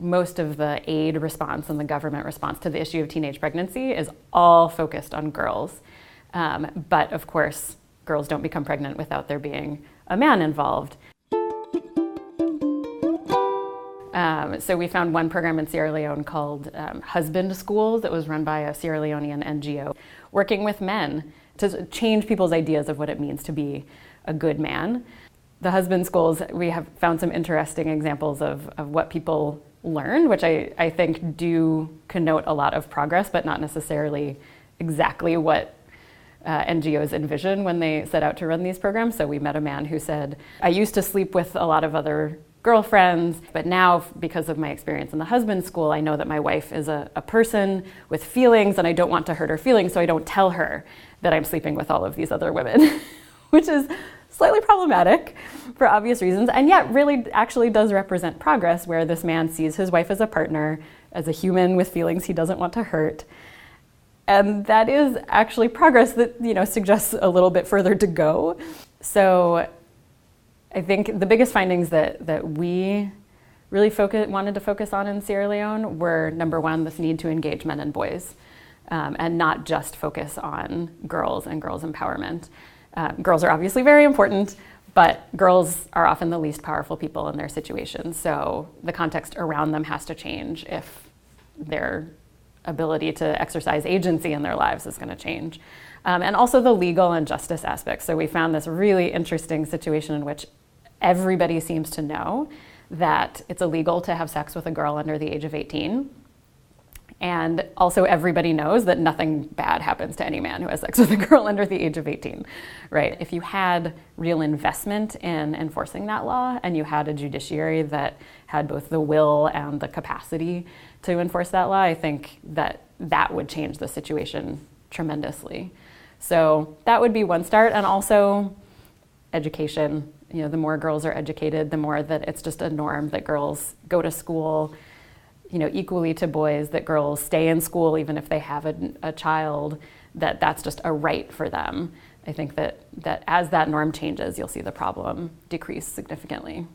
Most of the aid response and the government response to the issue of teenage pregnancy is all focused on girls. But of course, girls don't become pregnant without there being a man involved. So we found one program in Sierra Leone called Husband Schools that was run by a Sierra Leonean NGO, working with men to change people's ideas of what it means to be a good man. The Husband Schools, we have found some interesting examples of what people learned, which I think do connote a lot of progress, but not necessarily exactly what NGOs envision when they set out to run these programs. So we met a man who said, I used to sleep with a lot of other girlfriends, but now because of my experience in the Husband School, I know that my wife is a person with feelings and I don't want to hurt her feelings, so I don't tell her that I'm sleeping with all of these other women, which is slightly problematic for obvious reasons, and yet really actually does represent progress where this man sees his wife as a partner, as a human with feelings he doesn't want to hurt. And that is actually progress that, suggests a little bit further to go. So I think the biggest findings that we really wanted to focus on in Sierra Leone were, number one, this need to engage men and boys, and not just focus on girls and girls' empowerment. Girls are obviously very important, but girls are often the least powerful people in their situations. So the context around them has to change if their ability to exercise agency in their lives is going to change. And also the legal and justice aspects. So we found this really interesting situation in which everybody seems to know that it's illegal to have sex with a girl under the age of 18. And also everybody knows that nothing bad happens to any man who has sex with a girl under the age of 18, right? If you had real investment in enforcing that law and you had a judiciary that had both the will and the capacity to enforce that law, I think that would change the situation tremendously. So that would be one start. And also education. The more girls are educated, the more that it's just a norm that girls go to school, equally to boys, that girls stay in school even if they have a child, that's just a right for them. I think that as that norm changes, you'll see the problem decrease significantly.